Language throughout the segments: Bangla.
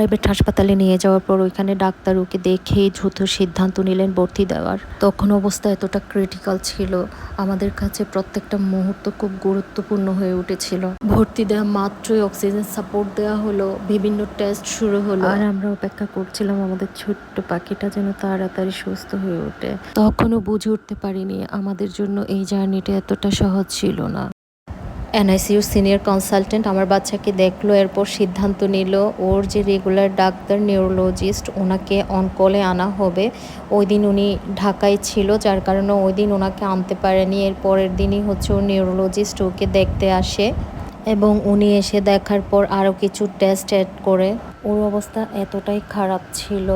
প্রাইভেট হাসপাতালে নিয়ে যাওয়ার পর ওইখানে ডাক্তার ওকে দেখেই দ্রুত সিদ্ধান্ত নিলেন ভর্তি দেওয়ার। তখন অবস্থা এতটা ক্রিটিক্যাল ছিল, আমাদের কাছে প্রত্যেকটা মুহূর্ত খুব গুরুত্বপূর্ণ হয়ে উঠেছিল। ভর্তি দেওয়া মাত্রই অক্সিজেন সাপোর্ট দেওয়া হলো, বিভিন্ন টেস্ট শুরু হলো, আর আমরা অপেক্ষা করছিলাম আমাদের ছোট্ট পাখিটা যেন তাড়াতাড়ি সুস্থ হয়ে ওঠে। তখনও বুঝে উঠতে পারিনি আমাদের জন্য এই জার্নিটা এতটা সহজ ছিল না। এনআইসিউর সিনিয়র কনসালটেন্ট আমার বাচ্চাকে দেখলো, এরপর সিদ্ধান্ত নিল ওর যে রেগুলার ডাক্তার নিউরোলজিস্ট ওনাকে অন কলে আনা হবে। ওই দিন উনি ঢাকায় ছিল, যার কারণে ওই দিন ওনাকে আনতে পারেনি। এর পরের দিনই হচ্ছে ওর নিউরোলজিস্ট ওকে দেখতে আসে এবং উনি এসে দেখার পর আরও কিছু টেস্ট অ্যাড করে। ওর অবস্থা এতটাই খারাপ ছিল,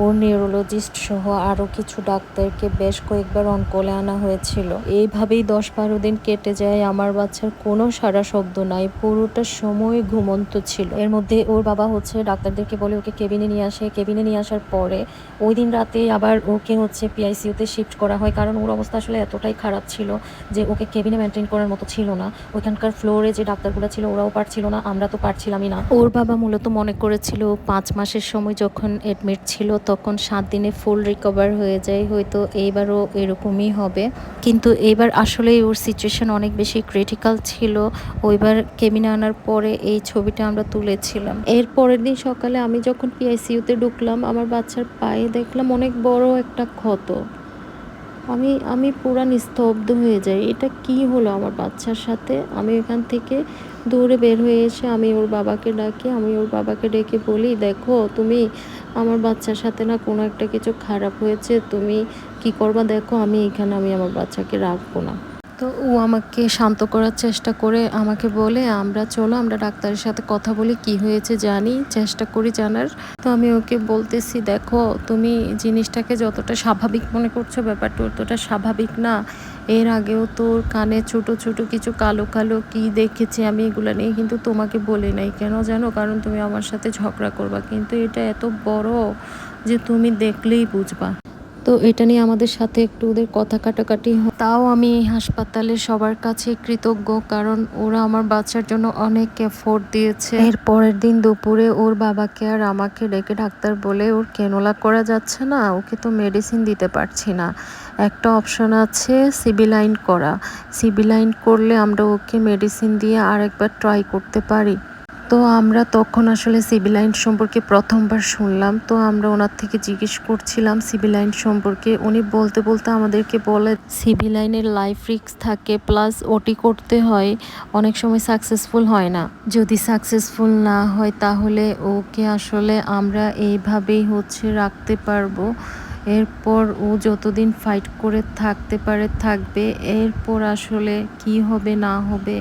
ওর নিউরোলজিস্ট সহ আরও কিছু ডাক্তারকে বেশ কয়েকবার অনকলে আনা হয়েছিল। এইভাবেই 10-12 দিন কেটে যায়, আমার বাচ্চার কোনো সারা শব্দ নাই, পুরোটা সময় ঘুমন্ত ছিল। এর মধ্যে ওর বাবা হচ্ছে ডাক্তারদেরকে বলে ওকে কেবিনে নিয়ে আসে। কেবিনে নিয়ে আসার পরে ওই দিন রাতে আবার ওকে হচ্ছে পিআইসিইউতে শিফট করা হয়, কারণ ওর অবস্থা আসলে এতটাই খারাপ ছিল যে ওকে কেবিনে মেনটেন করার মতো ছিল না। ওইখানকার ফ্লোরে যে ডাক্তারগুলো ছিল ওরাও পারছিল না, আমরা তো পারছিলামই না। ওর বাবা মূলত মনে করেছিল 5 মাসের সময় যখন অ্যাডমিট ছিল তখন 7 দিনে ফুল রিকভার হয়ে যায়, হয়তো এইবারও এরকমই হবে। কিন্তু এইবার আসলেই ওর সিচুয়েশন অনেক বেশি ক্রিটিক্যাল ছিল। ওইবার কেবিনে আনার পরে এই ছবিটা আমরা তুলেছিলাম। এর পরের দিন সকালে আমি যখন পিআইসিইউতে ঢুকলাম, আমার বাচ্চার পায়ে দেখলাম অনেক বড় একটা ক্ষত। আমি পুরা নিস্তব্ধ হয়ে যাই, এটা কি হলো আমার বাচ্চার সাথে। আমি এখান থেকে দৌড়ে বের হয়ে এসে আমি ওর বাবাকে ডাকি, আমি ওর বাবাকে ডেকে বলি, দেখো তুমি, আমার বাচ্চার সাথে না কোনো একটা কিছু খারাপ হয়েছে, তুমি কি করবা দেখো, আমি আমার বাচ্চাকে রাখবো না। তো ও আমাকে শান্ত করার চেষ্টা করে আমাকে বলে, চলো আমরা ডাক্তারের সাথে কথা বলি, কি হয়েছে জানি, চেষ্টা করি জানার। তো আমি ওকে বলতেছি, দেখো তুমি জিনিসটাকে যতটা স্বাভাবিক মনে করছো ব্যাপারটা অতটা স্বাভাবিক না। এর আগেও তোর কানে ছোট ছোট কিছু কালো কালো কি দেখেছি আমি, এগুলো নিয়ে কিন্তু তোমাকে বলি নাই, কেন জানো, কারণ তুমি আমার সাথে ঝগড়া করবা, কিন্তু এটা এত বড় যে তুমি দেখলেই বুঝবা। তো এটা নিয়ে আমাদের সাথে একটু ওদের কথা কাটাকাটি হয়। তাও আমি এই হাসপাতালে সবার কাছে কৃতজ্ঞ, কারণ ওরা আমার বাচ্চার জন্য অনেক এফোর্ট দিয়েছে। এর পরের দিন দুপুরে ওর বাবাকে আর আমাকে ডেকে ডাক্তার বলে, ওর ক্যানুলা করা যাচ্ছে না, ওকে তো মেডিসিন দিতে পারছি না, একটা অপশন আছে সিবিলাইন করা। সিবিলাইন করলে আমরা ওকে মেডিসিন দিয়ে আরেকবার ট্রাই করতে পারি। তো আমরা তখন আসলে সিভিলাইন সম্পর্কে প্রথমবার শুনলাম, তো আমরা ওনার থেকে জিজ্ঞেস করছিলাম সিভিলাইন সম্পর্কে। উনি বলতে বলতে আমাদেরকে বলে, সিভিলাইনের লাইফ রিস্ক থাকে, প্লাস ওটি করতে হয়, অনেক সময় সাকসেসফুল হয় না। যদি সাকসেসফুল না হয় তাহলে ওকে আসলে আমরা এইভাবেই হচ্ছে রাখতে পারবো। এরপর ও যতদিন ফাইট করে থাকতে পারে থাকবে, এরপর আসলে কি হবে না হবে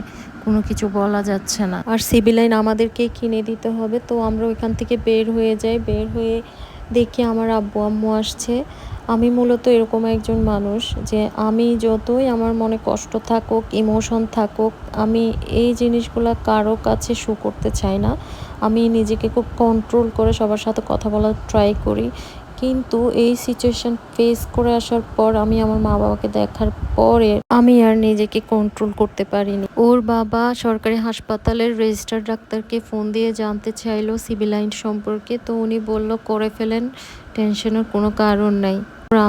কোনো কিছু বলা যাচ্ছে না। আর সিভিলাইন আমাদেরকেই কিনে দিতে হবে। তো আমরা ওইখান থেকে বের হয়ে যাই, বের হয়ে দেখি আমার আব্বু আম্মু আসছে। আমি মূলত এরকম একজন মানুষ যে আমি যতই আমার মনে কষ্ট থাকুক, ইমোশন থাকুক, আমি এই জিনিসগুলো কারো কাছে শো করতে চাই না। আমি নিজেকে খুব কন্ট্রোল করে সবার সাথে কথা বলার ট্রাই করি, কিন্তু এই সিচুয়েশন ফেস করে আসার পর আমি আমার মা বাবাকে দেখার পরে আমি আর নিজেকে কন্ট্রোল করতে পারিনি। ওর বাবা সরকারি হাসপাতালের রেজিস্টার ডাক্তারকে ফোন দিয়ে জানতে চাইলো সিভিলাইন সম্পর্কে, তো উনি বলল করে ফেলেন, টেনশনের কোনো কারণ নাই।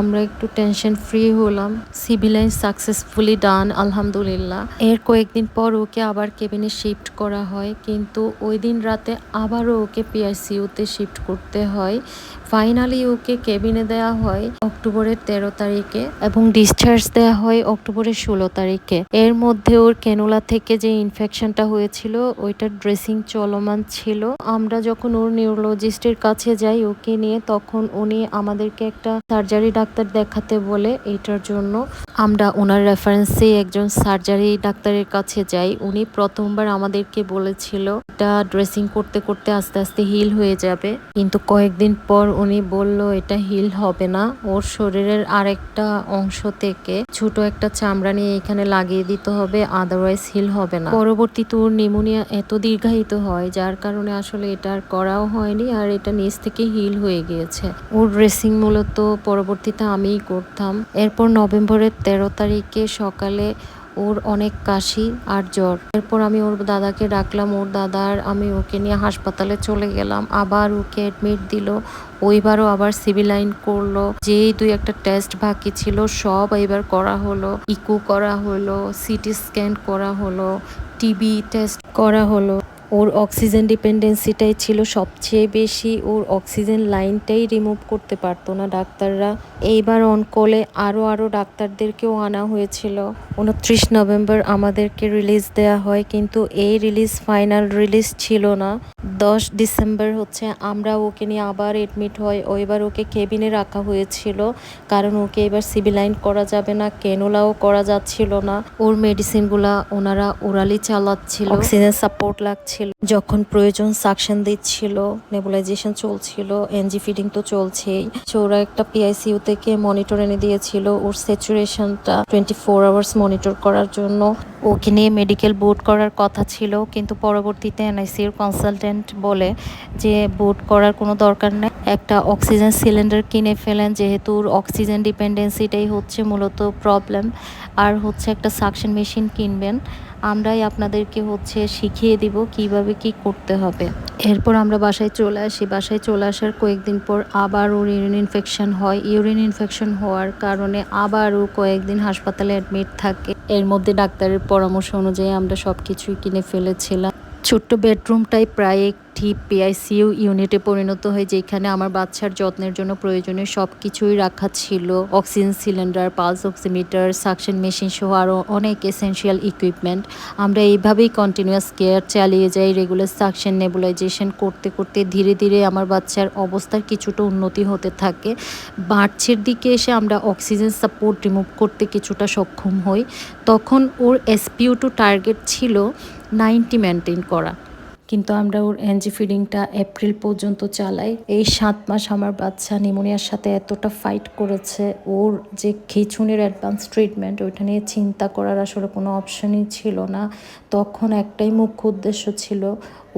আমরা একটু টেনশন ফ্রি হলাম। সিভিলাইন সাকসেসফুলি ডান, আলহামদুলিল্লাহ। এর কয়েকদিন পর ওকে আবার কেবিনে শিফট করা হয়, কিন্তু ওই দিন রাতে আবারও ওকে পিআইসিইউতে শিফট করতে হয়। ফাইনালি ওকে কেবিনে দেওয়া হয় অক্টোবরের 13 তারিখে এবং ডিসচার্জ দেওয়া হয় অক্টোবরের 16 তারিখে। এর মধ্যে ওর ক্যানুলা থেকে যে ইনফেকশনটা হয়েছিল ওইটার ড্রেসিং চলমান ছিল। আমরা যখন ওর নিউরোলজিস্টের কাছে যাই ওকে নিয়ে, তখন উনি আমাদেরকে একটা সার্জারি ডাক্তার দেখাতে বলে। এটার জন্য আমরা ওনার রেফারেন্সে একজন সার্জারি ডাক্তারের কাছে যাই। উনি প্রথমবার আমাদেরকে বলেছিল এটা ড্রেসিং করতে করতে আস্তে আস্তে হিল হয়ে যাবে, কিন্তু কয়েকদিন পর উনি বলল এটা হিল হবে না, ওর শরীরের আরেকটা অংশ থেকে ছোট একটা চামড়া নিয়ে এখানে লাগিয়ে দিতে হবে, আদারওয়াইজ হিল হবে না। পরবর্তীতে ওর নিউমোনিয়া এত দীর্ঘায়িত হয় যার কারণে আসলে এটা আর করাও হয়নি, আর এটা নিচ থেকে হিল হয়ে গিয়েছে। ওর ড্রেসিং মূলত পরবর্তীতে আমিই করতাম। এরপর নভেম্বরের 13 তারিখে সকালে ওর অনেক কাশি আর জ্বর। এরপর আমি ওর দাদাকে ডাকলাম, আমি ওকে নিয়ে হাসপাতালে চলে গেলাম। আবার ওকে অ্যাডমিট দিল, ওইবারও আবার সিভিলাইন করলো। যেই 2-1টা টেস্ট বাকি ছিল সব এবার করা হলো, ইকো করা হলো, সিটি স্ক্যান করা হলো, টিবি টেস্ট করা হলো। ওর অক্সিজেন ডিপেন্ডেন্সিটাই ছিল সবচেয়ে বেশি, ওর অক্সিজেন লাইনটাই রিমুভ করতে পারতো না ডাক্তাররা। এইবার অনকলে আরও ডাক্তারদেরকেও আনা হয়েছিল। 29 নভেম্বর আমাদেরকে রিলিজ দেয়া হয়, কিন্তু এই রিলিজ ফাইনাল রিলিজ ছিল না। 10 ডিসেম্বর হচ্ছে আমরা ওকে নিয়ে আবার এডমিট হই। ওইবার ওকে কেবিনে রাখা হয়েছিল, কারণ ওকে এবার সিভিলাইন করা যাবে না, ক্যানুলাও করা যাচ্ছিল না। ওর মেডিসিনগুলা ওনারা ওরালি চালাচ্ছিল, অক্সিজেন সাপোর্ট লাগছিল, যখন প্রয়োজন সাকশন দিচ্ছিল, নেবুলাইজেশন চলছিল, এনজি ফিডিং তো চলছেই। ওরা একটা পিআইসিইউ থেকে মনিটর এনে দিয়েছিল ওর স্যাচুরেশনটা 24 আওয়ার্স মনিটর করার জন্য। ওকে নিয়ে মেডিকেল বোর্ড করার কথা ছিল, কিন্তু পরবর্তীতে এনআইসির কনসালটেন্ট বলে যে বোর্ড করার কোনো দরকার নেই, একটা অক্সিজেন সিলিন্ডার কিনে ফেলেন, যেহেতু ওর অক্সিজেন ডিপেন্ডেন্সিটাই হচ্ছে মূলত প্রবলেম। আর হচ্ছে একটা সাকশন মেশিন কিনবেন, আমরাই আপনাদেরকে হচ্ছে শিখিয়ে দিব কিভাবে কি করতে হবে। এরপর আমরা বাসায় চলে আসি। বাসায় চলে আসার কয়েকদিন পর আবার ওর ইউরিন ইনফেকশন হয়। ইউরিন ইনফেকশন হওয়ার কারণে আবারও কয়েকদিন হাসপাতালে অ্যাডমিট থাকে। এর মধ্যে ডাক্তারের পরামর্শ অনুযায়ী আমরা সব কিছুই কিনে ফেলেছিলাম। ছোট্ট বেডরুমটাই প্রায় একটি পিআইসিইউ ইউনিটে পরিণত হয়, যেখানে আমার বাচ্চার যত্নের জন্য প্রয়োজনীয় সব কিছুই রাখা ছিল। Oxygen cylinder, pulse oximeter, suction machine সহ আরও অনেক এসেনশিয়াল ইকুইপমেন্ট। আমরা এইভাবেই কন্টিনিউয়াস কেয়ার চালিয়ে যাই। রেগুলার সাকশন নেবুলাইজেশন করতে করতে ধীরে ধীরে আমার বাচ্চার অবস্থার কিছুটা উন্নতি হতে থাকে। মার্চের দিকে এসে আমরা অক্সিজেন সাপোর্ট রিমুভ করতে কিছুটা সক্ষম হই। তখন ওর SpO2 টার্গেট ছিল 90 মেনটেন করা, কিন্তু আমরা ওর এনজি ফিডিংটা এপ্রিল পর্যন্ত চালাই। এই 7 মাস আমার বাচ্চা নিউমোনিয়ার সাথে এতটা ফাইট করেছে, ওর যে খিঁচুনির অ্যাডভান্স ট্রিটমেন্ট ওইটা নিয়ে চিন্তা করার আসলে কোনো অপশনই ছিল না। তখন একটাই মুখ্য উদ্দেশ্য ছিল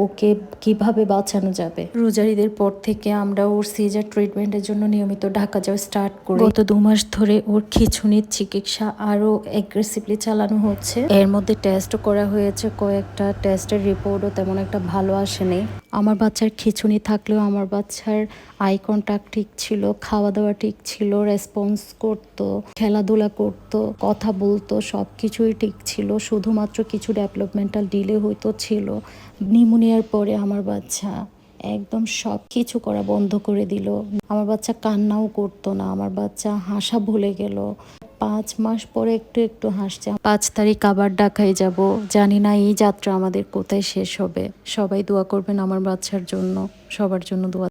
ওকে কিভাবে বাঁচানো যাবে। রোজারিদের পর থেকে আমরা ওর সিজার ট্রিটমেন্টের জন্য নিয়মিত ঢাকা যাওয়া স্টার্ট করি। গত 2 মাস ধরে ওর খিঁচুনির চিকিৎসা আরও অ্যাগ্রেসিভলি চালানো হচ্ছে। এর মধ্যে টেস্টও করা হয়েছে, কয়েকটা টেস্টের রিপোর্টও তেমন একটা ভালো আসেনি। আমার বাচ্চার খিঁচুনি থাকলেও আমার বাচ্চার আই কন্ট্যাক্ট ঠিক ছিল, খাওয়া দাওয়া ঠিক ছিল, রেসপন্স করতো, খেলাধুলা করতো, কথা বলতো, সব কিছুই ঠিক ছিল। শুধুমাত্র কিছু ডেভেলপমেন্টাল ডিলে হয়তো ছিল। নিউমোনিয়ার পরে আমার বাচ্চা একদম সব কিছু করা বন্ধ করে দিল। আমার বাচ্চা কান্নাও করতো না, আমার বাচ্চা হাসা ভুলে গেল। 5 মাস পরে একটু একটু হাসছে। 5 তারিখ আবার ঢাকায় যাব, জানি না এই যাত্রা আমাদের কোথায় শেষ হবে। সবাই দোয়া করবেন আমার বাচ্চার জন্য, সবার জন্য দোয়া।